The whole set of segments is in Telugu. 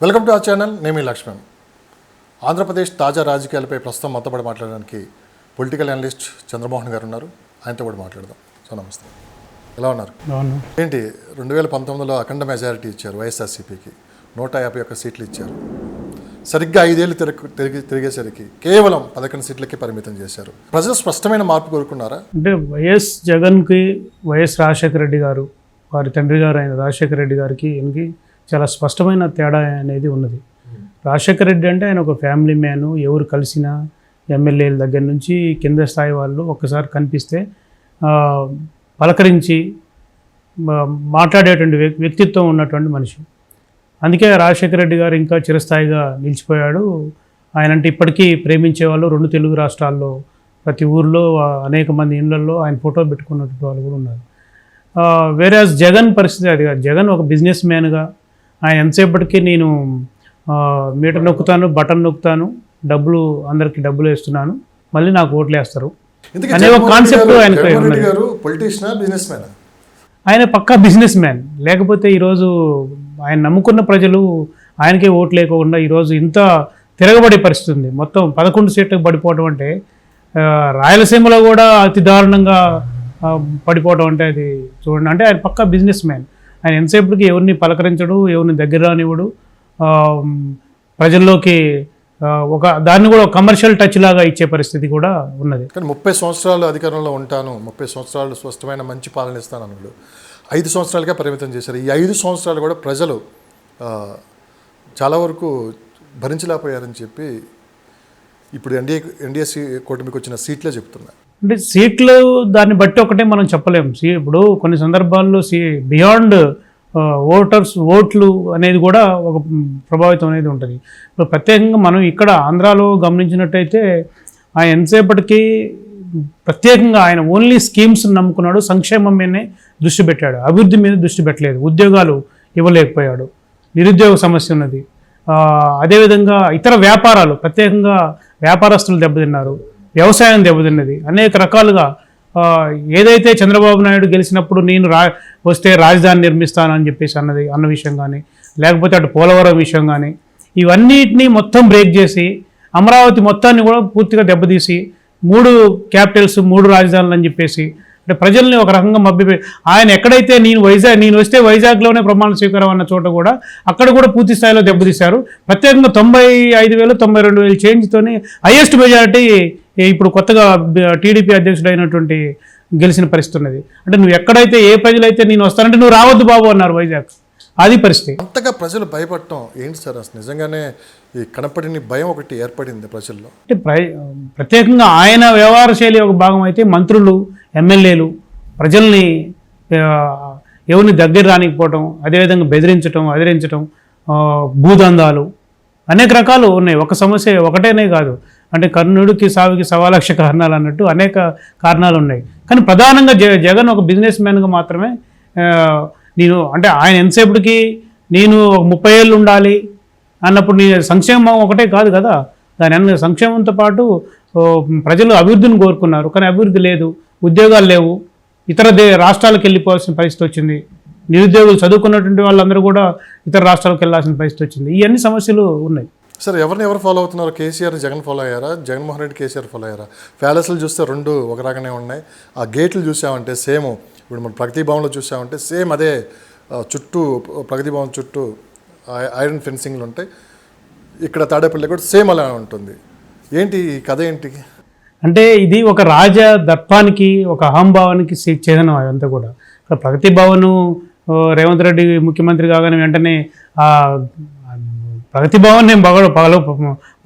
Welcome to our channel. నేను మీ లక్ష్మణ్. ఆంధ్రప్రదేశ్ తాజా రాజకీయాలపై ప్రస్తుతం మొత్తం పడి మాట్లాడడానికి పొలిటికల్ అనలిస్ట్ చంద్రమోహన్ గారు ఉన్నారు. ఆయనతో కూడా మాట్లాడదాం. సో నమస్తే, ఎలా ఉన్నారు? ఏంటి 2019లో అఖండ మెజారిటీ ఇచ్చారు వైఎస్ఆర్సీపీకి, 151 సీట్లు ఇచ్చారు. సరిగ్గా 5 ఏళ్ళు తిరిగేసరికి కేవలం 11 సీట్లకి పరిమితం చేశారు. ప్రజలు స్పష్టమైన మార్పు కోరుకున్నారా? అంటే వైఎస్ జగన్కి వైఎస్ రాజశేఖర రెడ్డి గారు, వారి తండ్రి గారు అయిన రాజశేఖర రెడ్డి గారికి ఈయనకి చాలా స్పష్టమైన తేడా అనేది ఉన్నది. రాజశేఖర రెడ్డి అంటే ఆయన ఒక ఫ్యామిలీ మ్యాను. ఎవరు కలిసినా ఎమ్మెల్యేల దగ్గర నుంచి కింద స్థాయి వాళ్ళు ఒక్కసారి కనిపిస్తే పలకరించి మాట్లాడేటువంటి వ్యక్తిత్వం ఉన్నటువంటి మనిషి. అందుకే రాజశేఖర రెడ్డి గారు ఇంకా చిరస్థాయిగా నిలిచిపోయాడు. ఆయన అంటే ఇప్పటికీ ప్రేమించేవాళ్ళు 2 తెలుగు రాష్ట్రాల్లో ప్రతి ఊర్లో అనేక మంది ఇళ్లలో ఆయన ఫోటో పెట్టుకున్నటువంటి వాళ్ళు కూడా ఉన్నారు. వేరే జగన్ పరిస్థితి అది కాదు. జగన్ ఒక బిజినెస్ మ్యాన్గా ఆయన ఎంతసేపటికి నేను మీటర్ నొక్కుతాను, బటన్ నొక్కుతాను, అందరికీ డబ్బులు వేస్తున్నాను, మళ్ళీ నాకు ఓట్లు వేస్తారు అనే ఒక కాన్సెప్ట్ ఆయన పక్కా బిజినెస్ మ్యాన్. లేకపోతే ఈరోజు ఆయన నమ్ముకున్న ప్రజలు ఆయనకే ఓట్లు లేకుండా ఈరోజు ఇంత తిరగబడే పరిస్థితి ఉంది. మొత్తం 11 సీట్లకు పడిపోవడం అంటే, రాయలసీమలో కూడా అతి దారుణంగా పడిపోవడం అంటే అది చూడండి. అంటే ఆయన పక్కా బిజినెస్ మ్యాన్. ఆయన ఎంతసేపటికి ఎవరిని పలకరించడు, ఎవరిని దగ్గర రానివ్వడు. ప్రజల్లోకి దాన్ని కూడా కమర్షియల్ టచ్ లాగా ఇచ్చే పరిస్థితి కూడా ఉన్నది. కానీ 30 సంవత్సరాలు అధికారంలో ఉంటాను, 30 సంవత్సరాలు స్పష్టమైన మంచి పాలన ఇస్తాను అన్నాడు. 5 సంవత్సరాలుగా పరిమితం చేశారు. ఈ 5 సంవత్సరాలు కూడా ప్రజలు చాలా వరకు భరించలేకపోయారని చెప్పి ఇప్పుడు ఎన్డీఏ కూటమికి వచ్చిన సీట్లే చెప్తున్నారు. అంటే సీట్లు దాన్ని బట్టి ఒకటే మనం చెప్పలేము. ఇప్పుడు కొన్ని సందర్భాల్లో బియాండ్ ఓట్లు అనేది కూడా ఒక ప్రభావితం అనేది ఉంటుంది. ఇప్పుడు ప్రత్యేకంగా మనం ఇక్కడ ఆంధ్రాలో గమనించినట్టయితే ఆయన ఎంతసేపటికి ప్రత్యేకంగా ఆయన ఓన్లీ స్కీమ్స్ నమ్ముకున్నాడు, సంక్షేమం మీదనే దృష్టి పెట్టాడు, అభివృద్ధి మీద దృష్టి పెట్టలేదు. ఉద్యోగాలు ఇవ్వలేకపోయాడు, నిరుద్యోగ సమస్య ఉన్నది. అదేవిధంగా ఇతర వ్యాపారాలు, ప్రత్యేకంగా వ్యాపారస్తులు దెబ్బతిన్నారు, వ్యవసాయం దెబ్బతిన్నది. అనేక రకాలుగా ఏదైతే చంద్రబాబు నాయుడు గెలిచినప్పుడు నేను వస్తే రాజధాని నిర్మిస్తానని చెప్పేసి అన్న విషయం కానీ, లేకపోతే అటు పోలవరం విషయం కానీ, ఇవన్నిటినీ మొత్తం బ్రేక్ చేసి అమరావతి మొత్తాన్ని కూడా పూర్తిగా దెబ్బతీసి 3 క్యాపిటల్స్ 3 రాజధానులు అని చెప్పేసి అంటే ప్రజల్ని ఒక రకంగా ఆయన ఎక్కడైతే నేను వస్తే వైజాగ్లోనే ప్రమాణ స్వీకారం అన్న చోట కూడా అక్కడ కూడా పూర్తి స్థాయిలో దెబ్బతీశారు. ప్రత్యేకంగా 95,000 92,000 చేంజ్తోనే హైయెస్ట్ మెజారిటీ ఇప్పుడు కొత్తగా టీడీపీ అధ్యక్షుడైనటువంటి గెలిచిన పరిస్థితి ఉన్నది. అంటే నువ్వు ఎక్కడైతే ఏ ప్రజలైతే నేను వస్తానంటే నువ్వు రావద్దు బాబు అన్నారు వైజాగ్. అది పరిస్థితి. అంతగా ప్రజలు భయపడటం ఏంటి సార్? అసలు నిజంగానే ఈ కనపడిన భయం ఒకటి ఏర్పడింది ప్రజల్లో. అంటే ప్రత్యేకంగా ఆయన వ్యవహార శైలి ఒక భాగం అయితే మంత్రులు, ఎమ్మెల్యేలు ప్రజల్ని ఎవరిని దగ్గర రానికపోవటం, అదేవిధంగా అదిరించటం, భూదందాలు అనేక రకాలు ఉన్నాయి. ఒక సమస్య ఒకటేనే కాదు. అంటే కర్ణుడికి సావికి 1,00,000 కారణాలు అన్నట్టు అనేక కారణాలు ఉన్నాయి. కానీ ప్రధానంగా జగన్ ఒక బిజినెస్ మ్యాన్గా మాత్రమే అంటే ఆయన ఎంతసేపటికి నేను 30 ఏళ్ళు ఉండాలి అన్నప్పుడు సంక్షేమం ఒకటే కాదు కదా. దాని సంక్షేమంతో పాటు ప్రజలు అభివృద్ధిని కోరుకున్నారు, కానీ అభివృద్ధి లేదు, ఉద్యోగాలు లేవు, ఇతర రాష్ట్రాలకు వెళ్ళిపోవాల్సిన పరిస్థితి వచ్చింది. నిరుద్యోగులు చదువుకున్నటువంటి వాళ్ళందరూ కూడా ఇతర రాష్ట్రాలకు వెళ్ళాల్సిన పరిస్థితి వచ్చింది. ఇవన్నీ సమస్యలు ఉన్నాయి. సార్ ఎవరు ఫాలో అవుతున్నారు? కేసీఆర్ జగన్ ఫాలో అయ్యారా? జగన్మోహన్ రెడ్డి కేసీఆర్ ఫాలో అయ్యారా? ప్యాలెస్లు చూస్తే 2 ఒక రకంగానే ఉన్నాయి. ఆ గేట్లు చూసామంటే సేమ్, ఇప్పుడు మన ప్రగతి భవన్లో చూసామంటే సేమ్ అదే చుట్టూ ప్రగతి భవన్ చుట్టూ ఐరన్ ఫెన్సింగ్లు ఉంటాయి. ఇక్కడ తాడేపల్లి కూడా సేమ్ అలా ఉంటుంది. ఏంటి ఈ కథ ఏంటి? అంటే ఇది ఒక రాజ దర్పానికి, ఒక అహంభావానికి చిహ్నం. అదంతా కూడా ప్రగతి భవన్ రేవంత్ రెడ్డి ముఖ్యమంత్రి కాగానే వెంటనే ప్రగతి భవన్ నేను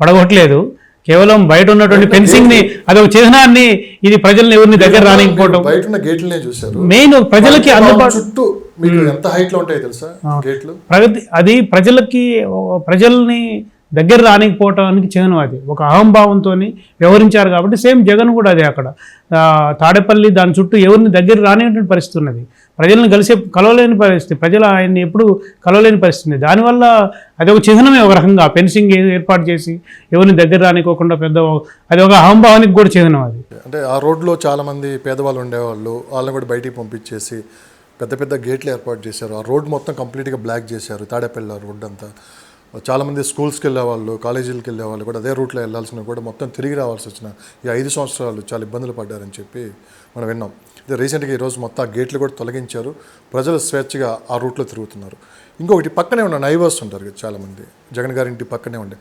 పడగొట్టలేదు. కేవలం బయట ఉన్నటువంటి ఫెన్సింగ్ ని అదొక చిహ్నాన్ని, ఇది ప్రజల్ని ఎవరిని దగ్గర రానికపోవడం. బయట ఉన్న గేట్లనే చూశారు. మెయిన్ ప్రజలకి అందుబాటు చుట్టూ మీకు ఎంత హైట్ లో ఉంటాయో తెలుసా గేట్లు? అది ప్రజల్ని దగ్గర రానికపోవటానికి చిహ్నం. అది ఒక అహంభావంతో వ్యవహరించారు కాబట్టి సేమ్ జగన్ కూడా అదే. అక్కడ తాడేపల్లి దాని చుట్టూ ఎవరిని దగ్గర రానిటువంటి పరిస్థితి ఉన్నది. ప్రజల్ని కలవలేని పరిస్థితి, ప్రజలు ఆయన్ని ఎప్పుడు కలవలేని పరిస్థితి. దానివల్ల అది ఒక చిహ్నమే. ఒక రకంగా ఫెన్సింగ్ ఏర్పాటు చేసి ఎవరిని దగ్గర రానికోకుండా అది ఒక అహంభావానికి కూడా చిహ్నం. అది అంటే ఆ రోడ్లో చాలామంది పేదవాళ్ళు ఉండేవాళ్ళు, వాళ్ళని కూడా బయటికి పంపించేసి పెద్ద పెద్ద గేట్లు ఏర్పాటు చేశారు. ఆ రోడ్ మొత్తం కంప్లీట్గా బ్లాక్ చేశారు. తాడేపల్లి రోడ్ అంతా చాలామంది స్కూల్స్కి వెళ్ళేవాళ్ళు, కాలేజీలకు వెళ్ళేవాళ్ళు కూడా అదే రూట్లో వెళ్ళాల్సిన కూడా మొత్తం తిరిగి రావాల్సి వచ్చిన ఈ 5 సంవత్సరాలు చాలా ఇబ్బందులు పడ్డారని చెప్పి మనం విన్నాం. ఇది రీసెంట్గా ఈరోజు మొత్తం ఆ గేట్లు కూడా తొలగించారు, ప్రజలు స్వేచ్ఛగా ఆ రూట్లో తిరుగుతున్నారు. ఇంకొకటి పక్కనే ఉన్న నైబర్స్ ఉంటారు కదా చాలామంది, జగన్ గారి ఇంటి పక్కనే ఉండే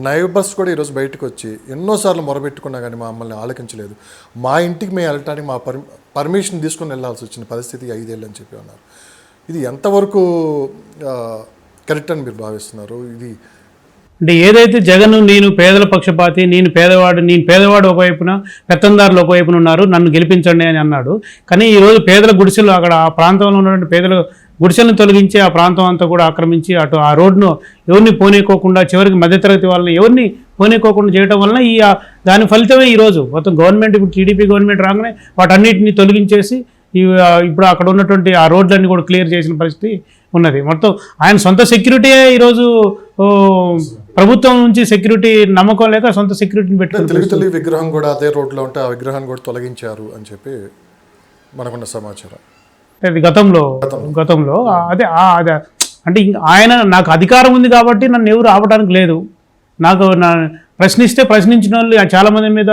నైబర్స్ కూడా ఈరోజు బయటకు వచ్చి ఎన్నోసార్లు మొరబెట్టుకున్నా కానీ మమ్మల్ని ఆలకించలేదు. మా ఇంటికి మేము వెళ్ళటానికి మా పర్మిషన్ తీసుకొని వెళ్ళాల్సి వచ్చిన పరిస్థితి 5 ఏళ్ళు అని చెప్పి అన్నారు. ఇది ఎంతవరకు కరెక్ట్ అని మీరు భావిస్తున్నారు? ఇది అంటే ఏదైతే జగన్ నేను పేదల పక్షపాతి, నేను పేదవాడు ఒకవైపున, పెత్తందారులు ఒకవైపున ఉన్నారు, నన్ను గెలిపించండి అని అన్నాడు. కానీ ఈరోజు పేదల గుడిసెలు, అక్కడ ఆ ప్రాంతంలో ఉన్నటువంటి పేదల గుడిసెలను తొలగించి ఆ ప్రాంతం అంతా కూడా ఆక్రమించి అటు ఆ రోడ్ను ఎవరిని పోనీకోకుండా, చివరికి మధ్యతరగతి వాళ్ళని ఎవరిని పోనీకోకుండా చేయడం వలన దాని ఫలితమే ఈరోజు మొత్తం గవర్నమెంట్, ఇప్పుడు టీడీపీ గవర్నమెంట్ రాగానే వాటన్నిటిని తొలగించేసి ఇప్పుడు అక్కడ ఉన్నటువంటి ఆ రోడ్లన్నీ కూడా క్లియర్ చేసిన పరిస్థితి ఉన్నది. మొత్తం ఆయన సొంత సెక్యూరిటీయే ఈరోజు ప్రభుత్వం నుంచి సెక్యూరిటీ నమ్మకం లేక సొంత సెక్యూరిటీని పెట్టుకుని తల్లి విగ్రహం కూడా అదే రోడ్లో ఉంటే ఆ విగ్రహాన్ని కూడా తొలగించారు అని చెప్పి మనకున్న సమాచారం. గతంలో అదే అంటే ఆయన నాకు అధికారం ఉంది కాబట్టి నన్ను ఎవరు ఆపడానికి లేదు. నాకు ప్రశ్నిస్తే ప్రశ్నించిన వాళ్ళు చాలామంది మీద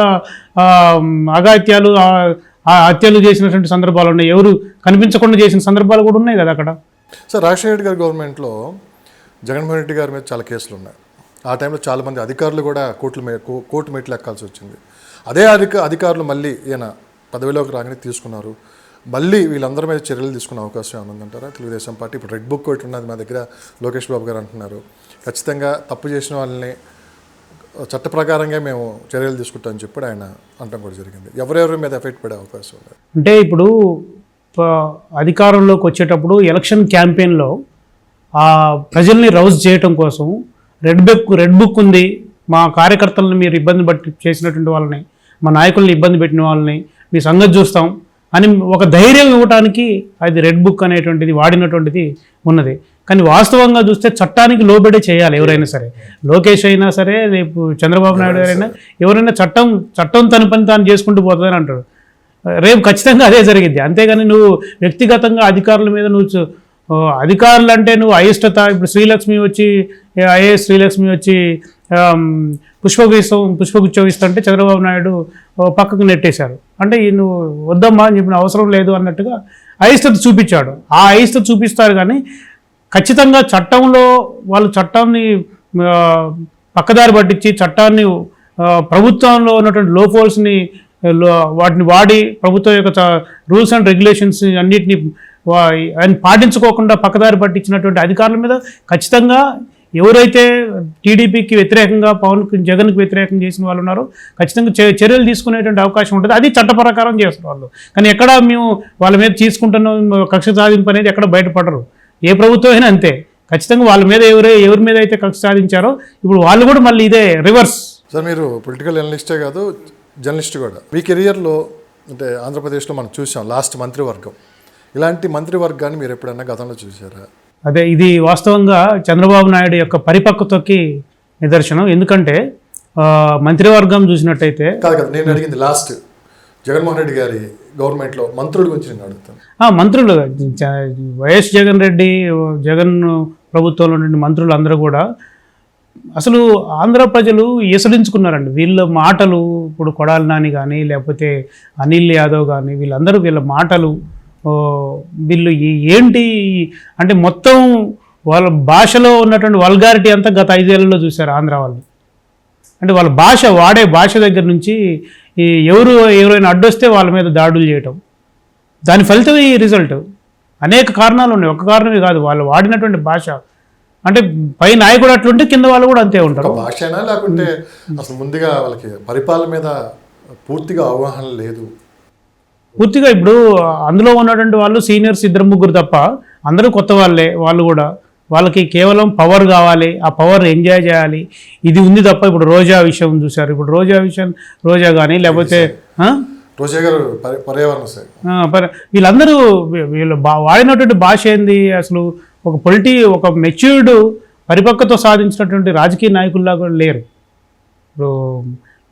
అఘాయిత్యాలు, హత్యలు చేసినటువంటి సందర్భాలు ఉన్నాయి. ఎవరు కనిపించకుండా చేసిన సందర్భాలు కూడా ఉన్నాయి కదా అక్కడ. సార్, రాజశేఖర రెడ్డి గారి గవర్నమెంట్లో జగన్మోహన్ రెడ్డి గారి మీద చాలా కేసులు ఉన్నాయి. ఆ టైంలో చాలామంది అధికారులు కూడా కోర్టు మెట్లు ఎక్కాల్సి వచ్చింది. అదే అధికారులు మళ్ళీ ఈయన పదవిలోకి రాగానే తీసుకున్నారు. మళ్ళీ వీళ్ళందరి మీద చర్యలు తీసుకునే అవకాశం ఏమైనా ఉందంటారా తెలుగుదేశం పార్టీ? ఇప్పుడు రెడ్ బుక్ ఒకటి ఉన్నది మా దగ్గర, లోకేష్ బాబు గారు అంటున్నారు ఖచ్చితంగా తప్పు చేసిన వాళ్ళని చట్ట ప్రకారంగా మేము చర్యలు తీసుకుంటామని చెప్పి ఆయన అనడం కూడా జరిగింది. ఎవరెవరి మీద ఎఫెక్ట్ పడే అవకాశం ఉంది? అంటే ఇప్పుడు అధికారంలోకి వచ్చేటప్పుడు ఎలక్షన్ క్యాంపెయిన్లో ప్రజల్ని రౌజ్ చేయటం కోసం రెడ్ బుక్ ఉంది, మా కార్యకర్తలను మీరు ఇబ్బంది చేసినటువంటి వాళ్ళని, మా నాయకుల్ని ఇబ్బంది పెట్టిన వాళ్ళని మీ సంగతి చూస్తాం అని ఒక ధైర్యం ఇవ్వడానికి అది రెడ్ బుక్ అనేటువంటిది వాడినటువంటిది ఉన్నది. కానీ వాస్తవంగా చూస్తే చట్టానికి లోబడే చేయాలి ఎవరైనా సరే. లోకేష్ అయినా సరే, రేపు చంద్రబాబు నాయుడు గారైనా ఎవరైనా చట్టం తన పని తాను చేసుకుంటూ పోతుందని అంటాడు. రేపు ఖచ్చితంగా అదే జరిగింది. అంతేగాని నువ్వు వ్యక్తిగతంగా అధికారుల మీద అధికారులు అంటే నువ్వు అయిష్టత, ఇప్పుడు ఐఏఎస్ శ్రీలక్ష్మి వచ్చి పుష్పగుచ్చం ఇస్తుంటే చంద్రబాబు నాయుడు పక్కకు నెట్టేశారు. అంటే నువ్వు వద్దమ్మా అని చెప్పిన అవసరం లేదు అన్నట్టుగా అయిష్టత చూపించాడు. ఆ అయిష్టత చూపిస్తారు కానీ ఖచ్చితంగా చట్టంలో వాళ్ళు చట్టాన్ని పక్కదారి పట్టించి చట్టాన్ని ప్రభుత్వంలో ఉన్నటువంటి లోఫోల్స్ని వాటిని వాడి ప్రభుత్వం యొక్క రూల్స్ అండ్ రెగ్యులేషన్స్ అన్నిటినీ ఆయన పాటించుకోకుండా పక్కదారి పట్టించినటువంటి అధికారుల మీద ఖచ్చితంగా ఎవరైతే టీడీపీకి వ్యతిరేకంగా జగన్కి వ్యతిరేకంగా చేసిన వాళ్ళు ఉన్నారో ఖచ్చితంగా చర్యలు తీసుకునేటువంటి అవకాశం ఉంటుంది. అది చట్ట ప్రకారం చేస్తారు వాళ్ళు. కానీ ఎక్కడ మేము వాళ్ళ మీద తీసుకుంటున్న కక్ష సాధింపు అనేది ఎక్కడ బయటపడరు. ఏ ప్రభుత్వం అయినా అంతే. ఖచ్చితంగా వాళ్ళ మీద ఎవరి మీద అయితే కక్ష సాధించారో ఇప్పుడు వాళ్ళు కూడా మళ్ళీ ఇదే రివర్స్. సార్, మీరు పొలిటికల్ అనలిస్టే కాదు, జర్నలిస్ట్ కూడా. మీ కెరియర్లో అంటే ఆంధ్రప్రదేశ్లో మనం చూసాం లాస్ట్ మంత్రివర్గం. ఇలాంటి మంత్రివర్గాన్ని మీరు ఎప్పుడన్నా గతంలో చూసారా? అదే ఇది వాస్తవంగా చంద్రబాబు నాయుడు యొక్క పరిపక్వతకి నిదర్శనం. ఎందుకంటే మంత్రివర్గం చూసినట్టయితే కాదు నేను అడిగింది లాస్ట్ జగన్మోహన్ రెడ్డి గారి గవర్నమెంట్లో మంత్రుల గురించి నేను అడుగుతాను. మంత్రులు వైఎస్ జగన్ ప్రభుత్వంలో ఉండే మంత్రులు అందరూ కూడా అసలు ఆంధ్ర ప్రజలు ఈసడించుకున్నారండి. వీళ్ళ మాటలు, ఇప్పుడు కొడాలి నాని కానీ లేకపోతే అనిల్ యాదవ్ కానీ వీళ్ళ మాటలు, వీళ్ళు ఏంటి అంటే మొత్తం వాళ్ళ భాషలో ఉన్నటువంటి వల్గారిటీ అంతా గత 5 ఏళ్లలో చూశారు ఆంధ్ర వాళ్ళు. అంటే వాళ్ళ వాడే భాష దగ్గర నుంచి ఎవరైనా అడ్డొస్తే వాళ్ళ మీద దాడులు చేయటం, దాని ఫలితమే ఈ రిజల్ట్. అనేక కారణాలు ఉన్నాయి, ఒక కారణమే కాదు. వాళ్ళు వాడినటువంటి భాష అంటే పై నాయకుడు అట్లుంటే కింద వాళ్ళు కూడా అంతే ఉంటారు. భాషనా లేకుంటే అసలు ముందుగా వాళ్ళకి పరిపాలన మీద పూర్తిగా అవగాహన లేదు. పూర్తిగా ఇప్పుడు అందులో ఉన్నటువంటి వాళ్ళు సీనియర్స్ 2-3 తప్ప అందరూ కొత్త వాళ్ళే. వాళ్ళు కూడా వాళ్ళకి కేవలం పవర్ కావాలి, ఆ పవర్ ఎంజాయ్ చేయాలి, ఇది ఉంది తప్ప. ఇప్పుడు రోజా విషయం చూశారు. ఇప్పుడు రోజా కానీ లేకపోతే రోజా గారు పర్యావరణ వీళ్ళందరూ వాడినటువంటి భాష ఏంది అసలు? ఒక మెచ్యూర్డ్ పరిపక్వత సాధించినటువంటి రాజకీయ నాయకుల్లా కూడా లేరు. ఇప్పుడు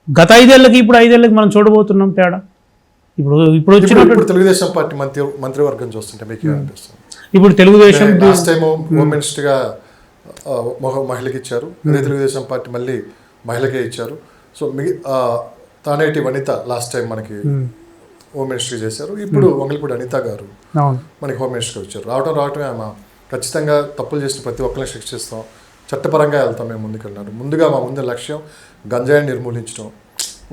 గత 5 ఏళ్ళకి ఇప్పుడు 5 ఏళ్ళకి మనం చూడబోతున్నాం తేడా. ఇప్పుడు వచ్చినప్పుడు తెలుగుదేశం పార్టీ మంత్రివర్గం చూస్తుంటే మీకు ఏమనిపిస్తుంది? ఇప్పుడు తెలుగుదేశం లాస్ట్ టైం హోమ్ మినిస్టర్గా మహిళకి ఇచ్చారు. అదే తెలుగుదేశం పార్టీ మళ్ళీ మహిళకే ఇచ్చారు. So Taneti Vanitha last time మనకి హోమ్ మినిస్ట్రీ చేశారు. ఇప్పుడు వంగలపూడి అనిత గారు మనకి హోమ్ మినిస్టర్ వచ్చారు. రావటమే ఆమె ఖచ్చితంగా తప్పులు చేసిన ప్రతి ఒక్కరిని శిక్షిస్తాం, చట్టపరంగా వెళ్తాం మేము ముందుకెళ్ళినారు. ముందుగా మా ముందు లక్ష్యం గంజాయిని నిర్మూలించడం.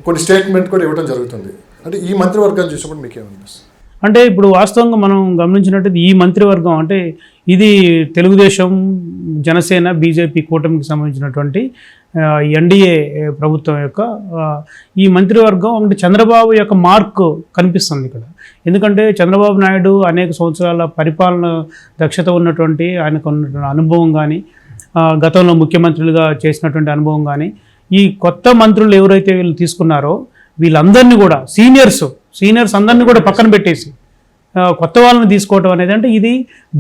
కొన్ని స్టేట్మెంట్ కూడా ఇవ్వడం జరుగుతుంది. అంటే ఈ మంత్రివర్గాన్ని చూసినప్పుడు మీకేమనిపిస్తుంది? అంటే ఇప్పుడు వాస్తవంగా మనం గమనించినట్టు ఈ మంత్రివర్గం అంటే ఇది తెలుగుదేశం, జనసేన, బీజేపీ కూటమికి సంబంధించినటువంటి ఎన్డీఏ ప్రభుత్వం యొక్క ఈ మంత్రివర్గం అంటే చంద్రబాబు యొక్క మార్క్ కనిపిస్తుంది ఇక్కడ. ఎందుకంటే చంద్రబాబు నాయుడు అనేక సంవత్సరాల పరిపాలన దక్షత ఉన్నటువంటి, ఆయనకు ఉన్నటువంటి అనుభవం కానీ, గతంలో ముఖ్యమంత్రులుగా చేసినటువంటి అనుభవం కానీ, ఈ కొత్త మంత్రులు ఎవరైతే వీళ్ళు తీసుకున్నారో వీళ్ళందరినీ కూడా సీనియర్స్ అందరినీ కూడా పక్కన పెట్టేసి కొత్త వాళ్ళని తీసుకోవటం అనేది అంటే ఇది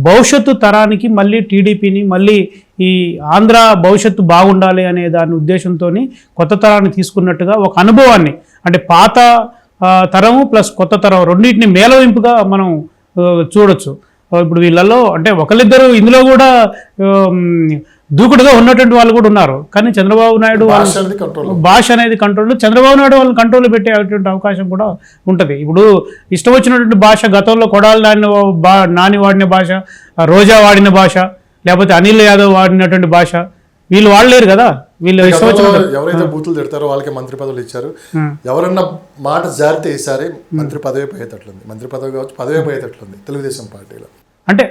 భవిష్యత్తు తరానికి మళ్ళీ టీడీపీని మళ్ళీ ఈ ఆంధ్ర భవిష్యత్తు బాగుండాలి అనే దాని ఉద్దేశంతో కొత్త తరాన్ని తీసుకున్నట్టుగా ఒక అనుభవాన్ని అంటే పాత తరము ప్లస్ కొత్త తరం రెండింటిని మేళవింపుగా మనం చూడొచ్చు. ఇప్పుడు వీళ్ళల్లో అంటే ఒకళ్ళిద్దరు ఇందులో కూడా దూకుడుగా ఉన్నటువంటి వాళ్ళు కూడా ఉన్నారు. కానీ చంద్రబాబు నాయుడు భాష అనేది కంట్రోల్, చంద్రబాబు నాయుడు వాళ్ళని కంట్రోల్ పెట్టేటువంటి అవకాశం కూడా ఉంటుంది. ఇప్పుడు ఇష్టం వచ్చినటువంటి భాష, గతంలో కొడాలి నాని వాడిన భాష, రోజా వాడిన భాష, లేకపోతే అనిల్ యాదవ్ వాడినటువంటి భాష వీళ్ళు వాడలేరు కదా. వీళ్ళు ఇష్టం వచ్చిన ఎవరైతే బూతులు తిడతారో వాళ్ళకి మంత్రి పదవులు ఇచ్చారు. ఎవరన్నా మాట జారితే ఈసారి మంత్రి పదవి పోయేటట్లుంది. మంత్రి పదవి కావచ్చు, పదవి పోయేటట్లుంది తెలుగుదేశం పార్టీలో. అంటే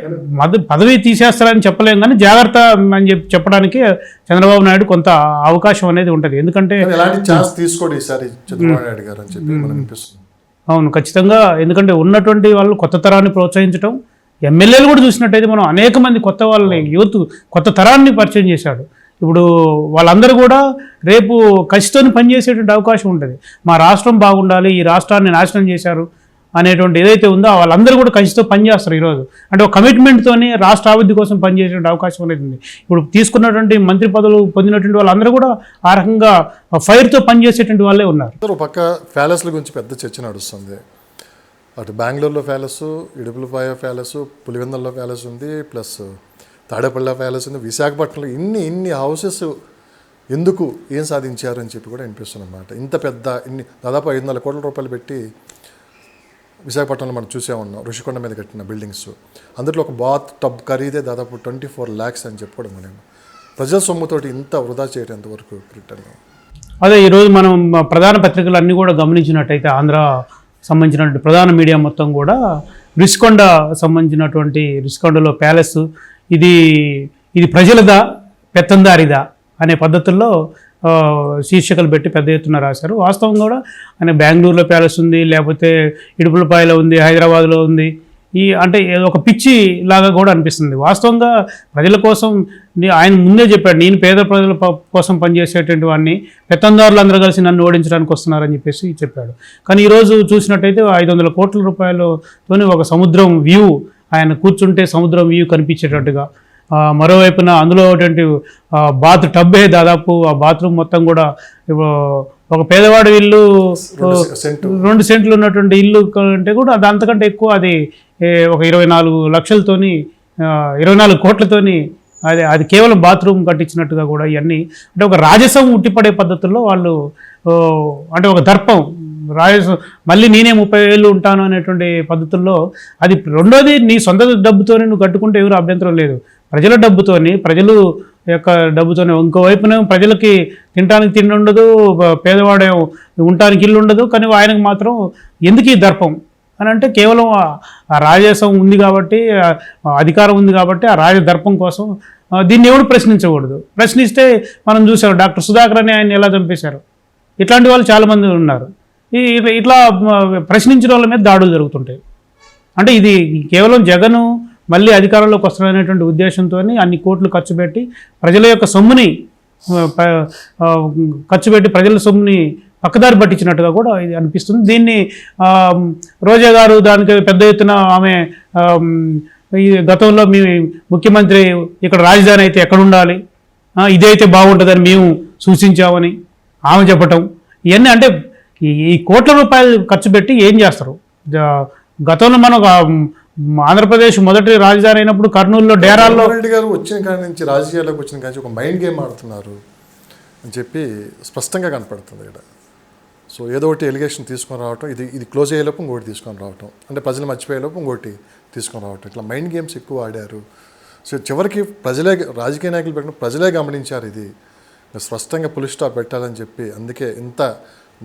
పదవి తీసేస్తారని చెప్పలేం కానీ జాగ్రత్త అని చెప్పడానికి చంద్రబాబు నాయుడు కొంత అవకాశం అనేది ఉంటుంది. ఎందుకంటే ఎలాంటి ఛాన్స్ తీసుకోండి ఈసారి చంద్రబాబు నాయుడు గారు అని చెప్పి మనం అనిపిస్తుంది. అవును, ఖచ్చితంగా. ఎందుకంటే ఉన్నటువంటి వాళ్ళు కొత్త తరాన్ని ప్రోత్సహించడం, ఎమ్మెల్యేలు కూడా చూసినట్టయితే మనం అనేక మంది కొత్త వాళ్ళని, యూత్ కొత్త తరాన్ని పరిచయం చేశాడు. ఇప్పుడు వాళ్ళందరూ కూడా రేపు కసితోని పనిచేసేటువంటి అవకాశం ఉంటుంది. మా రాష్ట్రం బాగుండాలి, ఈ రాష్ట్రాన్ని నాశనం చేశారు అనేటువంటి ఏదైతే ఉందో వాళ్ళందరూ కూడా కసితో పనిచేస్తారు ఈరోజు. అంటే ఒక కమిట్మెంట్తోనే రాష్ట్ర అభివృద్ధి కోసం పనిచేసే అవకాశం అనేది ఉంది. ఇప్పుడు తీసుకున్నటువంటి మంత్రి పదవులు పొందినటువంటి వాళ్ళందరూ కూడా ఆ రకంగా ఫైర్తో పనిచేసేటువంటి వాళ్ళే ఉన్నారు. ఒక పక్క ప్యాలెస్ల గురించి పెద్ద చర్చ నడుస్తుంది. అటు బెంగళూరులో ప్యాలెస్, ఇడుపులపాయ ప్యాలెస్, పులివెందుల్లో ప్యాలెస్ ఉంది, ప్లస్ తాడేపల్లి ప్యాలెస్ ఉంది, విశాఖపట్నంలో ఇన్ని హౌసెస్ ఎందుకు ఏం సాధించారు అని చెప్పి కూడా అనిపిస్తుంది అన్నమాట. ఇంత పెద్ద దాదాపు 500 కోట్ల రూపాయలు పెట్టి విశాఖపట్నంలో మనం చూసే ఉన్నాం, ఋషికొండ మీద కట్టిన బిల్డింగ్స్. అందులో ఒక బాత్ టబ్ ఖరీదే దాదాపు 24 lakhs అని చెప్పడం నేను. ప్రజల సొమ్ముతోటి ఇంత వృధా చేయడం ఎంతవరకు కరెక్ట్? అదే ఈరోజు మనం ప్రధాన పత్రికలు అన్నీ కూడా గమనించినట్టయితే ఆంధ్ర సంబంధించినటువంటి ప్రధాన మీడియా మొత్తం కూడా ఋషికొండ సంబంధించినటువంటి ఋషికొండలో ప్యాలెస్ ఇది ప్రజలదా పెత్తందారిదా అనే పద్ధతుల్లో శీర్షికలు పెట్టి పెద్ద ఎత్తున రాశారు. వాస్తవం కూడా ఆయన బెంగళూరులో ప్యాలెస్ ఉంది, లేకపోతే ఇడుపులపాయలో ఉంది, హైదరాబాద్లో ఉంది. అంటే ఒక పిచ్చి లాగా కూడా అనిపిస్తుంది. వాస్తవంగా ప్రజల కోసం ఆయన ముందే చెప్పాడు, నేను పేద ప్రజల కోసం పనిచేసేటువంటి వాడిని, పెత్తందారులు అందరూ కలిసి నన్ను ఓడించడానికి వస్తున్నారని చెప్పేసి చెప్పాడు. కానీ ఈరోజు చూసినట్టయితే 500 కోట్ల రూపాయలతోని ఒక సముద్రం వ్యూ, ఆయన కూర్చుంటే సముద్రం వ్యూ కనిపించేటట్టుగా, మరోవైపున అందులో ఒకటి బాత్ టబ్బే దాదాపు ఆ బాత్రూమ్ మొత్తం కూడా ఒక పేదవాడి ఇల్లు 2 సెంట్లు ఉన్నటువంటి ఇల్లు కంటే కూడా అది అంతకంటే ఎక్కువ, అది ఒక 24 లక్షలతోని 24 కోట్లతోని అది కేవలం బాత్రూమ్ కట్టించినట్టుగా కూడా ఇవన్నీ అంటే ఒక రాజసం ఉట్టిపడే పద్ధతుల్లో వాళ్ళు అంటే ఒక దర్పం రాజసం, మళ్ళీ నేనే 30 ఏళ్ళు ఉంటాను అనేటువంటి పద్ధతుల్లో అది. రెండోది నీ సొంత డబ్బుతోనే నువ్వు కట్టుకుంటే ఎవరు అభ్యంతరం లేదు, ప్రజల డబ్బుతోని, ప్రజలు యొక్క డబ్బుతోనే. ఇంకోవైపున ప్రజలకి తినడానికి తిండి ఉండదు, పేదవాడే ఉండటానికి ఇల్లు ఉండదు, కానీ ఆయనకు మాత్రం ఎందుకు ఈ దర్పం అని అంటే కేవలం ఆ రాజసం ఉంది కాబట్టి, అధికారం ఉంది కాబట్టి ఆ రాజదర్పం కోసం దీన్ని ఎవరు ప్రశ్నించకూడదు. ప్రశ్నిస్తే మనం చూసాం డాక్టర్ సుధాకర్ అని ఆయన ఎలా చంపేశారు. ఇట్లాంటి వాళ్ళు చాలామంది ఉన్నారు. ఇట్లా ప్రశ్నించిన వాళ్ళ మీద దాడులు జరుగుతుంటాయి. అంటే ఇది కేవలం జగను మళ్ళీ అధికారంలోకి వస్తారనేటువంటి ఉద్దేశంతో అన్ని కోట్లు ఖర్చు పెట్టి ప్రజల యొక్క సొమ్ముని ఖర్చు పెట్టి ప్రజల సొమ్ముని పక్కదారి పట్టించినట్టుగా కూడా ఇది అనిపిస్తుంది. దీన్ని రోజా గారు దానికి పెద్ద ఎత్తున ఆమె ఈ గతంలో మీ ముఖ్యమంత్రి ఇక్కడ రాజధాని అయితే ఎక్కడ ఉండాలి, ఇదైతే బాగుంటుందని మేము సూచించామని ఆమె చెప్పటం, ఇవన్నీ అంటే ఈ కోట్ల రూపాయలు ఖర్చు పెట్టి ఏం చేస్తారు? గతంలో మనం ఆంధ్రప్రదేశ్ మొదటి రాజధాని అయినప్పుడు కర్నూలులో డేరాల్లో జగన్మోహన్ రెడ్డి గారు వచ్చిన కాడి నుంచి రాజకీయాల్లోకి వచ్చిన కాడి నుంచి ఒక మైండ్ గేమ్ ఆడుతున్నారు అని చెప్పి స్పష్టంగా కనపడుతుంది ఇక్కడ. సో ఏదో ఒకటి ఎలిగేషన్ తీసుకొని రావటం, ఇది క్లోజ్ అయ్యేలోపు ఇంకోటి తీసుకొని రావటం, అంటే ప్రజలు మర్చిపోయేలోపు ఇంకోటి తీసుకొని రావటం, ఇట్లా మైండ్ గేమ్స్ ఎక్కువ ఆడారు. సో చివరికి ప్రజలే, రాజకీయ నాయకులు పెట్టిన ప్రజలే గమనించారు ఇది స్పష్టంగా పులి స్టాప్ పెట్టాలని చెప్పి, అందుకే ఇంత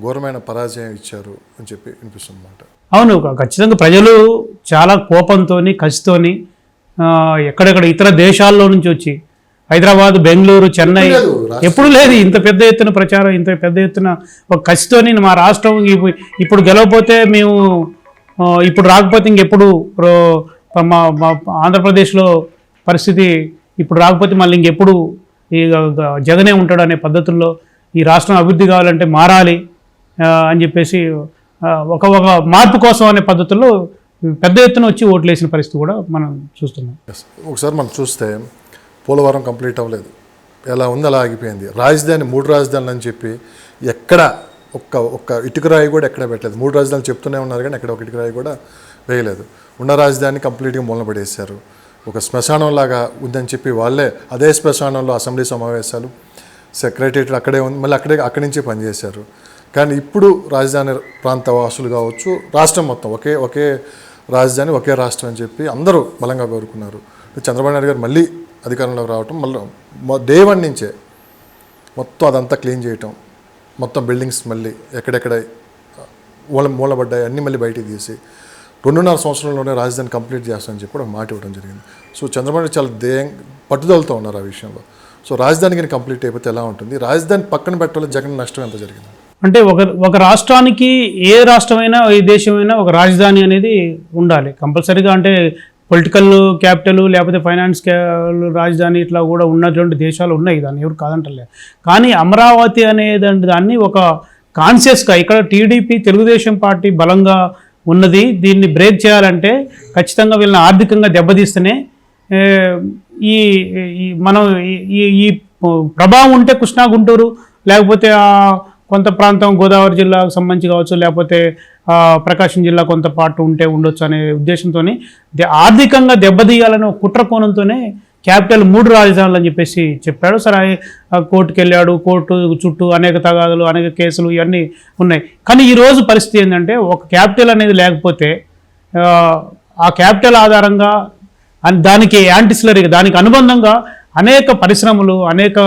ఘోరమైన పరాజయం ఇచ్చారు అని చెప్పి వినిపిస్తుంది అన్నమాట. అవును, ఖచ్చితంగా ప్రజలు చాలా కోపంతోని కసితోని ఎక్కడెక్కడ ఇతర దేశాల్లో నుంచి వచ్చి హైదరాబాద్, బెంగళూరు, చెన్నై ఎప్పుడు లేదు ఇంత పెద్ద ఎత్తున ప్రచారం, ఇంత పెద్ద ఎత్తున ఒక కసితోని మా రాష్ట్రం ఇప్పుడు గెలవకపోతే మేము ఇప్పుడు రాకపోతే ఇంకెప్పుడు మా ఆంధ్రప్రదేశ్లో పరిస్థితి ఇప్పుడు రాకపోతే మళ్ళీ ఇంకెప్పుడు ఈ జగనే ఉంటాడు అనే పద్ధతుల్లో ఈ రాష్ట్రం అభివృద్ధి కావాలంటే మారాలి అని చెప్పేసి ఒక మార్పు కోసం అనే పద్ధతుల్లో పెద్ద ఎత్తున వచ్చి ఓట్లు వేసిన పరిస్థితి కూడా మనం చూస్తున్నాం. ఒకసారి మనం చూస్తే పోలవరం కంప్లీట్ అవ్వలేదు, ఎలా ఉంది అలా ఆగిపోయింది. రాజధాని 3 రాజధానులు అని చెప్పి ఎక్కడ ఒక్క ఇటుక రాయి కూడా ఎక్కడ పెట్టలేదు. 3 రాజధానులు చెప్తూనే ఉన్నారు కానీ ఎక్కడ ఒక ఇటుక రాయి కూడా వేయలేదు. ఉన్న రాజధాని కంప్లీట్గా మూలన పడేశారు. ఒక శ్మశానం లాగా ఉందని చెప్పి వాళ్ళే అదే శ్మశానంలో అసెంబ్లీ సమావేశాలు, సెక్రటరియట్ అక్కడే ఉంది, మళ్ళీ అక్కడి నుంచే పనిచేశారు. కానీ ఇప్పుడు రాజధాని ప్రాంత వాసులు కావచ్చు, రాష్ట్రం మొత్తం ఒకే రాజధాని ఒకే రాష్ట్రం అని చెప్పి అందరూ బలంగా కోరుకున్నారు. చంద్రబాబు నాయుడు గారు మళ్ళీ అధికారంలోకి రావటం, మళ్ళీ డే 1 నుంచే మొత్తం అదంతా క్లీన్ చేయటం, మొత్తం బిల్డింగ్స్ మళ్ళీ ఎక్కడెక్కడ మూలబడ్డాయి అన్నీ మళ్ళీ బయటికి తీసి 2.5 సంవత్సరంలోనే రాజధాని కంప్లీట్ చేస్తామని చెప్పి ఒక మాట ఇవ్వడం జరిగింది. సో చంద్రబాబు నాయుడు చాలా పట్టుదలతో ఉన్నారు ఆ విషయంలో. సో రాజధాని కానీ కంప్లీట్ అయిపోతే ఎలా ఉంటుంది, రాజధాని పక్కన పెట్టాలి, జగన్ నష్టం ఎంత జరిగింది అంటే ఒక రాష్ట్రానికి ఏ రాష్ట్రమైనా ఏ దేశమైనా ఒక రాజధాని అనేది ఉండాలి కంపల్సరీగా. అంటే పొలిటికల్ క్యాపిటల్ లేకపోతే ఫైనాన్స్ రాజధాని ఇట్లా కూడా ఉన్నటువంటి దేశాలు ఉన్నాయి, దాన్ని ఎవరు కాదంటలే. కానీ అమరావతి దాన్ని ఒక కాన్షియస్గా ఇక్కడ టీడీపీ తెలుగుదేశం పార్టీ బలంగా ఉన్నది. దీన్ని బ్రేక్ చేయాలంటే ఖచ్చితంగా వీళ్ళని ఆర్థికంగా దెబ్బతీస్తేనే ఈ మనం ఈ ప్రభావం ఉంటే కృష్ణా, గుంటూరు లేకపోతే కొంత ప్రాంతం గోదావరి జిల్లాకు సంబంధించి కావచ్చు, లేకపోతే ప్రకాశం జిల్లా కొంత పార్ట్ ఉండొచ్చు అనే ఉద్దేశంతో ఆర్థికంగా దెబ్బతీయాలనే కుట్ర కోణంతోనే క్యాపిటల్ 3 రాజధానులు అని చెప్పేసి చెప్పాడు. సరే కోర్టుకు వెళ్ళాడు, కోర్టు చుట్టూ అనేక తగాదాలు, అనేక కేసులు ఇవన్నీ ఉన్నాయి. కానీ ఈరోజు పరిస్థితి ఏంటంటే ఒక క్యాపిటల్ అనేది లేకపోతే ఆ క్యాపిటల్ ఆధారంగా దానికి యాంటిసిలరీగా దానికి అనుబంధంగా అనేక పరిశ్రమలు, అనేక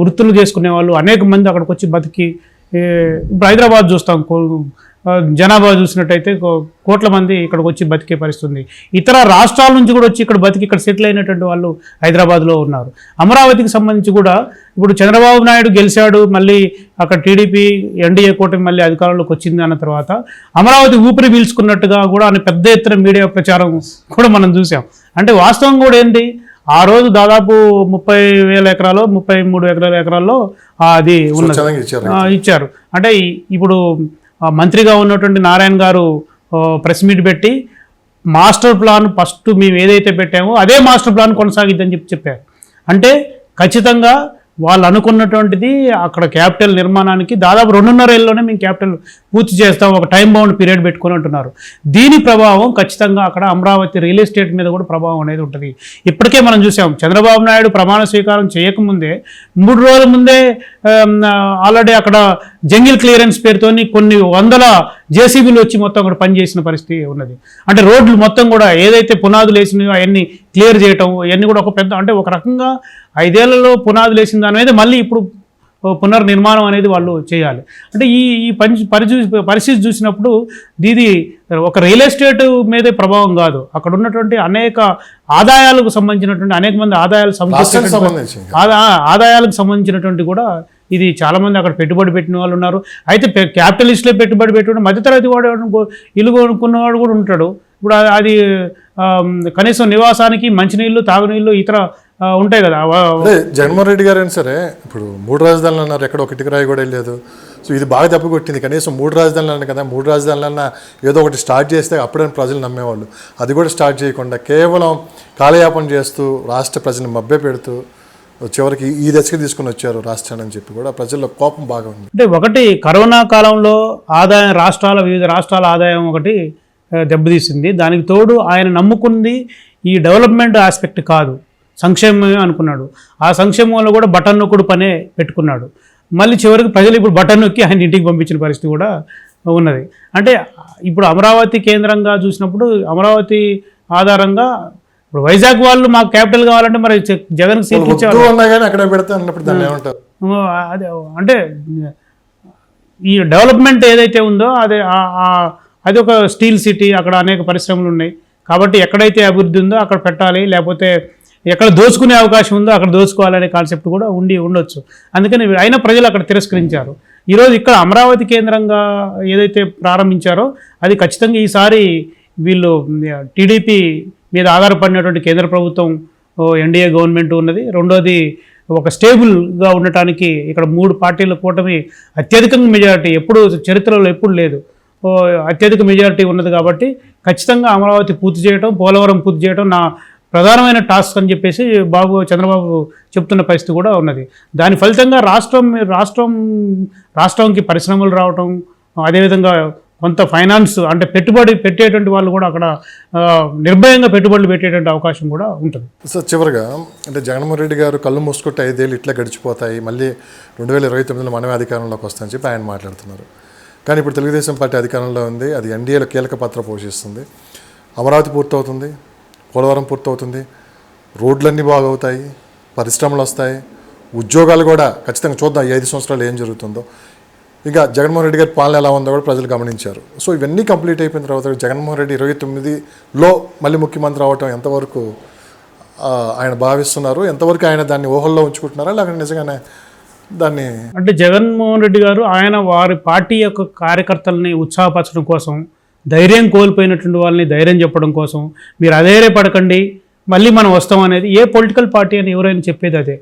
వృత్తులు చేసుకునే వాళ్ళు అనేక మంది అక్కడికి వచ్చి బతికి, ఇప్పుడు హైదరాబాద్ చూస్తాం, జనాభా చూసినట్టయితే కోట్ల మంది ఇక్కడికి వచ్చి బతికే పరిస్థితి ఉంది. ఇతర రాష్ట్రాల నుంచి కూడా వచ్చి ఇక్కడ బతికి ఇక్కడ సెటిల్ అయినటువంటి వాళ్ళు హైదరాబాద్లో ఉన్నారు. అమరావతికి సంబంధించి కూడా ఇప్పుడు చంద్రబాబు నాయుడు గెలిచాడు, మళ్ళీ అక్కడ టీడీపీ ఎన్డీఏ కూటమి మళ్ళీ అధికారంలోకి వచ్చింది అన్న తర్వాత అమరావతి ఊపిరి పీల్చుకున్నట్టుగా కూడా అని పెద్ద ఎత్తున మీడియా ప్రచారం కూడా మనం చూసాం. అంటే వాస్తవం కూడా ఏంటి, ఆ రోజు దాదాపు 30,000 ఎకరాలు 33 ఎకరాల్లో అది ఉన్నది ఇచ్చారు. అంటే ఇప్పుడు మంత్రిగా ఉన్నటువంటి నారాయణ గారు ప్రెస్ మీట్ పెట్టి మాస్టర్ ప్లాన్ ఫస్ట్ మేము ఏదైతే పెట్టామో అదే మాస్టర్ ప్లాన్ కొనసాగిద్దని చెప్పారు. అంటే ఖచ్చితంగా వాళ్ళు అనుకున్నటువంటిది అక్కడ క్యాపిటల్ నిర్మాణానికి దాదాపు 2.5 ఏళ్ళలోనే మేము క్యాపిటల్ పూర్తి చేస్తాం, ఒక టైం బౌండ్ పీరియడ్ పెట్టుకొని అంటున్నారు. దీని ప్రభావం ఖచ్చితంగా అక్కడ అమరావతి రియల్ ఎస్టేట్ మీద కూడా ప్రభావం అనేది ఉంటుంది. ఇప్పటికే మనం చూసాం, చంద్రబాబు నాయుడు ప్రమాణ స్వీకారం చేయకముందే 3 రోజుల ముందే ఆల్రెడీ అక్కడ జంగిల్ క్లియరెన్స్ పేరుతోని కొన్ని వందల జేసీబీలు వచ్చి మొత్తం అక్కడ పనిచేసిన పరిస్థితి ఉన్నది. అంటే రోడ్లు మొత్తం కూడా ఏదైతే పునాదులు వేసినాయో అవన్నీ క్లియర్ చేయటం, ఇవన్నీ కూడా ఒక పెద్ద, అంటే ఒక రకంగా 5 ఏళ్లలో పునాదులు వేసిన దాని మీద మళ్ళీ ఇప్పుడు పునర్నిర్మాణం అనేది వాళ్ళు చేయాలి. అంటే ఈ పరిస్థితి చూసినప్పుడు ఇది ఒక రియల్ ఎస్టేట్ మీదే ప్రభావం కాదు, అక్కడ ఉన్నటువంటి అనేక ఆదాయాలకు సంబంధించినటువంటి అనేక మంది ఆదాయాలకు సంబంధించినటువంటి కూడా ఇది చాలామంది అక్కడ పెట్టుబడి పెట్టిన వాళ్ళు ఉన్నారు. అయితే క్యాపిటలిస్టులే పెట్టుబడి పెట్టుకుంటే మధ్యతరగతి వాడు ఇల్లు కొనుక్కున్నవాడు కూడా ఉంటాడు. ఇప్పుడు అది కనీసం నివాసానికి మంచినీళ్ళు, తాగునీళ్ళు, ఇతర ఉంటాయి కదా. జగన్మోహన్ రెడ్డి గారు అయినా సరే ఇప్పుడు 3 రాజధానులు అన్నారు, ఎక్కడ ఒక ఇటుక రాయి కూడా వెళ్ళలేదు. సో ఇది బాగా దెబ్బ కొట్టింది. కనీసం 3 రాజధానులు అన్నారు కదా, 3 రాజధానులన్నా ఏదో ఒకటి స్టార్ట్ చేస్తే అప్పుడే ప్రజలు నమ్మేవాళ్ళు. అది కూడా స్టార్ట్ చేయకుండా కేవలం కాలయాపన చేస్తూ రాష్ట్ర ప్రజలను మభ్య పెడుతూ చివరికి ఈ దశకి తీసుకుని వచ్చారు రాష్ట్రాన్ని అని చెప్పి కూడా ప్రజల్లో కోపం బాగా ఉంది. అంటే ఒకటి కరోనా కాలంలో ఆదాయం వివిధ రాష్ట్రాల ఆదాయం ఒకటి దెబ్బతీసింది. దానికి తోడు ఆయన నమ్ముకుంది ఈ డెవలప్మెంట్ ఆస్పెక్ట్ కాదు, సంక్షేమమే అనుకున్నాడు. ఆ సంక్షేమంలో కూడా బటన్ నొక్కుడు పనే పెట్టుకున్నాడు. మళ్ళీ చివరికి ప్రజలు ఇప్పుడు బటన్ నొక్కి ఆయన ఇంటికి పంపించిన పరిస్థితి కూడా ఉన్నది. అంటే ఇప్పుడు అమరావతి కేంద్రంగా చూసినప్పుడు అమరావతి ఆధారంగా ఇప్పుడు వైజాగ్ వాళ్ళు మాకు క్యాపిటల్ కావాలంటే మరి జగన్కి సీట్లు ఇచ్చేవాళ్ళు. అదే అంటే ఈ డెవలప్మెంట్ ఏదైతే ఉందో అది ఒక స్టీల్ సిటీ, అక్కడ అనేక పరిశ్రమలు ఉన్నాయి కాబట్టి ఎక్కడైతే అభివృద్ధి ఉందో అక్కడ పెట్టాలి, లేకపోతే ఎక్కడ దోచుకునే అవకాశం ఉందో అక్కడ దోచుకోవాలనే కాన్సెప్ట్ కూడా ఉండొచ్చు. అందుకని అయినా ప్రజలు అక్కడ తిరస్కరించారు. ఈరోజు ఇక్కడ అమరావతి కేంద్రంగా ఏదైతే ప్రారంభించారో అది ఖచ్చితంగా ఈసారి వీళ్ళు టీడీపీ మీద ఆధారపడినటువంటి కేంద్ర ప్రభుత్వం ఎన్డీఏ గవర్నమెంట్ ఉన్నది. రెండోది ఒక స్టేబుల్గా ఉండటానికి ఇక్కడ 3 పార్టీల కూటమి అత్యధికంగా మెజారిటీ ఎప్పుడు చరిత్రలో ఎప్పుడు లేదు, అత్యధిక మెజారిటీ ఉన్నది కాబట్టి ఖచ్చితంగా అమరావతి పూర్తి చేయడం, పోలవరం పూర్తి చేయడం నా ప్రధానమైన టాస్క్ అని చెప్పేసి చంద్రబాబు చెప్తున్న పరిస్థితి కూడా ఉన్నది. దాని ఫలితంగా రాష్ట్రంకి పరిశ్రమలు రావటం, అదేవిధంగా కొంత ఫైనాన్స్ అంటే పెట్టుబడి పెట్టేటువంటి వాళ్ళు కూడా అక్కడ నిర్భయంగా పెట్టుబడులు పెట్టేటువంటి అవకాశం కూడా ఉంటుంది. సార్ చివరిగా అంటే జగన్మోహన్ రెడ్డి గారు కళ్ళు మూసుకుంటే 5 ఏళ్ళు ఇట్లా గడిచిపోతాయి, మళ్ళీ 2029లో మనమే అధికారంలోకి వస్తామని చెప్పి ఆయన మాట్లాడుతున్నారు. కానీ ఇప్పుడు తెలుగుదేశం పార్టీ అధికారంలో ఉంది, అది ఎన్డీఏలో కీలక పాత్ర పోషిస్తుంది. అమరావతి పూర్తవుతుంది, పోలవరం పూర్తవుతుంది, రోడ్లన్నీ బాగవుతాయి, పరిశ్రమలు వస్తాయి, ఉద్యోగాలు కూడా ఖచ్చితంగా చూద్దాం ఈ 5 సంవత్సరాలు ఏం జరుగుతుందో. ఇంకా జగన్మోహన్ రెడ్డి గారి పాలన ఎలా ఉందో కూడా ప్రజలు గమనించారు. సో ఇవన్నీ కంప్లీట్ అయిపోయిన తర్వాత జగన్మోహన్ రెడ్డి 29లో మళ్ళీ ముఖ్యమంత్రి అవటం ఎంతవరకు ఆయన భావిస్తున్నారు, ఎంతవరకు ఆయన దాన్ని ఊహల్లో ఉంచుకుంటున్నారా, లేకపోతే నిజంగానే దాన్ని అంటే జగన్మోహన్ రెడ్డి గారు ఆయన వారి పార్టీ యొక్క కార్యకర్తలని ఉత్సాహపరచడం కోసం, ధైర్యం కోల్పోయినటువంటి వాళ్ళని ధైర్యం చెప్పడం కోసం, మీరు అధైర్యపడకండి మళ్ళీ మనం వస్తాం అనేది ఏ పొలిటికల్ పార్టీ అని ఎవరైనా చెప్పేది అదే.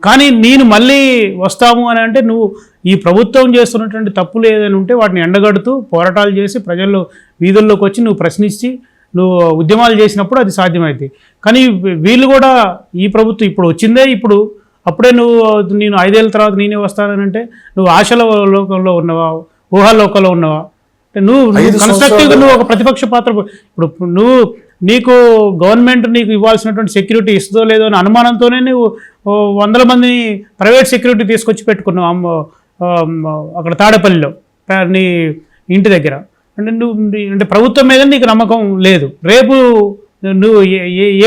కానీ నేను మళ్ళీ వస్తాము అని అంటే నువ్వు ఈ ప్రభుత్వం చేస్తున్నటువంటి తప్పులు ఏదైనా ఉంటే వాటిని ఎండగడుతూ పోరాటాలు చేసి ప్రజల్లో వీధుల్లోకి వచ్చి నువ్వు ప్రశ్నించి నువ్వు ఉద్యమాలు చేసినప్పుడు అది సాధ్యమైంది. కానీ వీళ్ళు కూడా ఈ ప్రభుత్వం ఇప్పుడు వచ్చిందే ఇప్పుడు అప్పుడే నేను 5 ఏళ్ళ తర్వాత నేనే వస్తానంటే నువ్వు ఆశల లోకంలో ఉన్నవా, ఊహాలోకంలో ఉన్నవా? నువ్వు కన్స్ట్రక్టివ్గా నువ్వు ఒక ప్రతిపక్ష పాత్ర ఇప్పుడు నీకు గవర్నమెంట్ నీకు ఇవ్వాల్సినటువంటి సెక్యూరిటీ ఇస్తుందో లేదో అని అనుమానంతోనే నువ్వు 100 మందిని ప్రైవేట్ సెక్యూరిటీ తీసుకొచ్చి పెట్టుకున్నావు అక్కడ తాడేపల్లిలో నీ ఇంటి దగ్గర. అంటే ప్రభుత్వం మీద నీకు నమ్మకం లేదు. రేపు నువ్వు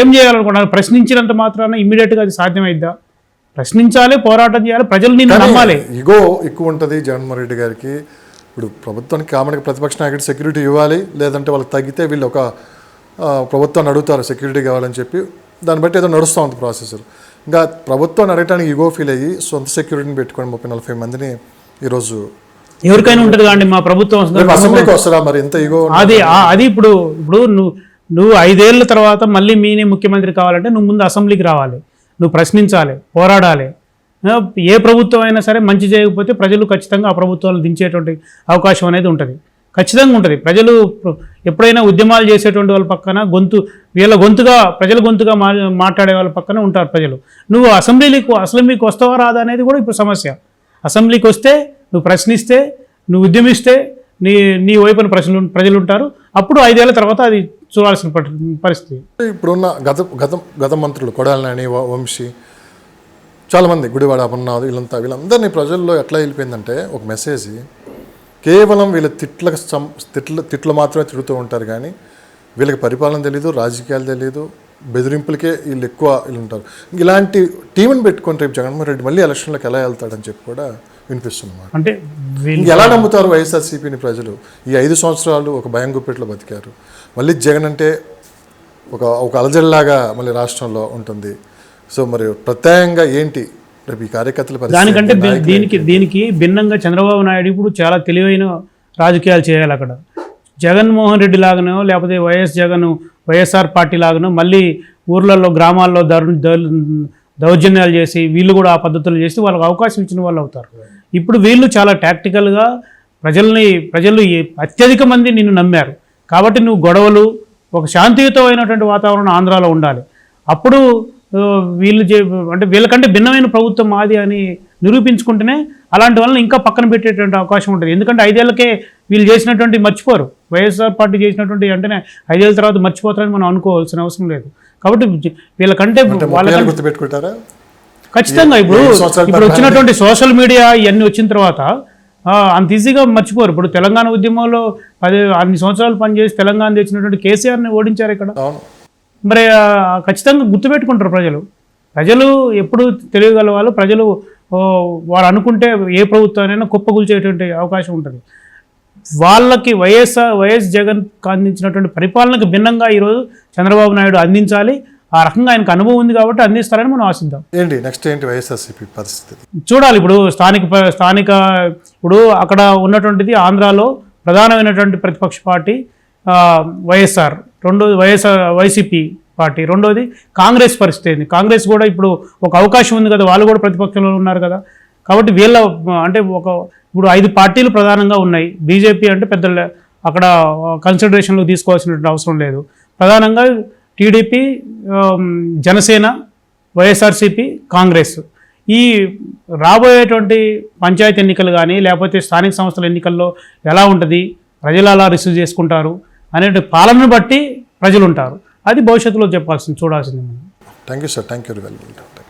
ఏం చేయాలనుకున్నావు? ప్రశ్నించినంత మాత్రాన ఇమ్మీడియట్గా అది సాధ్యమైద్దా? ప్రశ్నించాలి, పోరాటం చేయాలి, ప్రజలు నిన్ను నమ్మాలి. ఇగో ఎక్కువ ఉంటుంది జగన్మోహన్ రెడ్డి గారికి. ఇప్పుడు ప్రభుత్వానికి కామన్గా ప్రతిపక్ష నాయకుడు సెక్యూరిటీ ఇవ్వాలి, లేదంటే వాళ్ళకి తగ్గితే వీళ్ళు ఒక ప్రభుత్వాన్ని అడుగుతారు సెక్యూరిటీ కావాలని చెప్పి, దాన్ని బట్టి ఏదో నడుస్తూ ఉంది ప్రాసెస్. ఇంకా ప్రభుత్వాన్ని అడగటానికి ఇగో ఫీల్ అయ్యి సొంత సెక్యూరిటీని పెట్టుకొని 30-40 మందిని ఈరోజు ఎవరికైనా ఉంటుంది కానీ మా ప్రభుత్వం అసెంబ్లీకి వస్తారా మరి ఎంత ఇగో అది ఇప్పుడు నువ్వు 5 ఏళ్ళ తర్వాత మళ్ళీ మీనే ముఖ్యమంత్రి కావాలంటే నువ్వు ముందు అసెంబ్లీకి రావాలి, నువ్వు ప్రశ్నించాలి, పోరాడాలి. ఏ ప్రభుత్వం అయినా సరే మంచి చేయకపోతే ప్రజలు ఖచ్చితంగా ఆ ప్రభుత్వాలను దించేటువంటి అవకాశం అనేది ఉంటుంది, ఖచ్చితంగా ఉంటుంది. ప్రజలు ఎప్పుడైనా ఉద్యమాలు చేసేటువంటి వాళ్ళ పక్కన ప్రజల గొంతుగా మాట్లాడే వాళ్ళ పక్కన ఉంటారు ప్రజలు. నువ్వు అసెంబ్లీకి వస్తావా రాదా అనేది కూడా ఇప్పుడు సమస్య. అసెంబ్లీకి వస్తే నువ్వు ప్రశ్నిస్తే, నువ్వు ఉద్యమిస్తే నీ వైపున ప్రజలు ఉంటారు. అప్పుడు 5 ఏళ్ల తర్వాత అది చూడాల్సిన పరిస్థితి. ఇప్పుడున్న గత మంత్రులు కొడాలి నాని, వంశీ, చాలామంది గుడివాడ అమర్నాథ్ వీళ్ళందరినీ ప్రజల్లో ఎట్లా వెళ్ళిపోయిందంటే ఒక మెసేజ్, కేవలం వీళ్ళ తిట్లు మాత్రమే తిడుతూ ఉంటారు కానీ వీళ్ళకి పరిపాలన తెలీదు, రాజకీయాలు తెలీదు, బెదిరింపులకే వీళ్ళు ఉంటారు. ఇలాంటి టీంని పెట్టుకొని రేపు జగన్మోహన్ రెడ్డి మళ్ళీ ఎలక్షన్లోకి ఎలా వెళ్తాడని చెప్పి కూడా వినిపిస్తున్నమాట. అంటే ఎలా నమ్ముతారు వైఎస్ఆర్సీపీని ప్రజలు? ఈ 5 సంవత్సరాలు ఒక భయం గుప్పెట్లో బతికారు. మళ్ళీ జగన్ అంటే ఒక అలజడిలాగా మళ్ళీ రాష్ట్రంలో ఉంటుంది. సో మరి ప్రత్యేకంగా ఏంటి రేపు ఈ కార్యకర్తల దానికంటే దీనికి భిన్నంగా చంద్రబాబు నాయుడు ఇప్పుడు చాలా తెలివైన రాజకీయాలు చేయాలి. అక్కడ జగన్మోహన్ రెడ్డి లాగానో లేకపోతే వైఎస్ఆర్ పార్టీ లాగానో మళ్ళీ ఊర్లలో గ్రామాల్లో దౌర్జన్యాలు చేసి వీళ్ళు కూడా ఆ పద్ధతులు చేసి వాళ్ళకి అవకాశం ఇచ్చిన వాళ్ళు అవుతారు. ఇప్పుడు వీళ్ళు చాలా టాక్టికల్గా ప్రజలు అత్యధిక మంది నిన్ను నమ్మారు కాబట్టి నువ్వు గొడవలు, ఒక శాంతియుతమైనటువంటి వాతావరణం ఆంధ్రాలో ఉండాలి. అప్పుడు వీళ్ళకంటే భిన్నమైన ప్రభుత్వం మాది అని నిరూపించుకుంటేనే అలాంటి వల్ల ఇంకా పక్కన పెట్టేటువంటి అవకాశం ఉంటుంది. ఎందుకంటే 5 ఏళ్ళకే వీళ్ళు చేసినటువంటి మర్చిపోరు. వైఎస్ఆర్ పార్టీ చేసినటువంటి వెంటనే 5 ఏళ్ళ తర్వాత మర్చిపోతారని మనం అనుకోవాల్సిన అవసరం లేదు. కాబట్టి వీళ్ళకంటే వాళ్ళకంటే గుర్తుపెట్టుకుంటారా? ఖచ్చితంగా ఇప్పుడు వచ్చినటువంటి సోషల్ మీడియా ఇవన్నీ వచ్చిన తర్వాత అంత ఈజీగా మర్చిపోరు. ఇప్పుడు తెలంగాణ ఉద్యమంలో అన్ని సంవత్సరాలు పనిచేసి తెలంగాణ తెచ్చినటువంటి కేసీఆర్ని ఓడించారు ఇక్కడ. మరి ఖచ్చితంగా గుర్తుపెట్టుకుంటారు ప్రజలు ఎప్పుడు తెలియగల వాళ్ళు. ప్రజలు వారు అనుకుంటే ఏ ప్రభుత్వానైనా కుప్పగూల్చేటువంటి అవకాశం ఉంటుంది. వాళ్ళకి వైఎస్ జగన్ అందించినటువంటి పరిపాలనకు భిన్నంగా ఈరోజు చంద్రబాబు నాయుడు అందించాలి. ఆ రకంగా ఆయనకు అనుభవం ఉంది కాబట్టి అందిస్తారని మనం ఆశిద్దాం. నెక్స్ట్ ఏంటి వైఎస్ఆర్సీపీ పరిస్థితి చూడాలి. ఇప్పుడు స్థానిక ఇప్పుడు అక్కడ ఉన్నటువంటిది ఆంధ్రాలో ప్రధానమైనటువంటి ప్రతిపక్ష పార్టీ వైఎస్ఆర్, రెండోది వైసీపీ పార్టీ, రెండోది కాంగ్రెస్ పరిస్థితి ఏంది. కాంగ్రెస్ కూడా ఇప్పుడు ఒక అవకాశం ఉంది కదా, వాళ్ళు కూడా ప్రతిపక్షంలో ఉన్నారు కదా. కాబట్టి వీళ్ళ అంటే ఇప్పుడు 5 పార్టీలు ప్రధానంగా ఉన్నాయి. బీజేపీ అంటే పెద్ద అక్కడ కన్సిడరేషన్లో తీసుకోవాల్సినటువంటి అవసరం లేదు. ప్రధానంగా టీడీపీ, జనసేన, వైఎస్ఆర్సీపీ, కాంగ్రెస్. ఈ రాబోయేటువంటి పంచాయతీ ఎన్నికలు కానీ లేకపోతే స్థానిక సంస్థల ఎన్నికల్లో ఎలా ఉంటుంది, ప్రజలు అలా రిసీవ్ చేసుకుంటారు అనే పాలనను బట్టి ప్రజలు ఉంటారు. అది భవిష్యత్తులో చూడాల్సింది. Thank you sir. Thank you very much.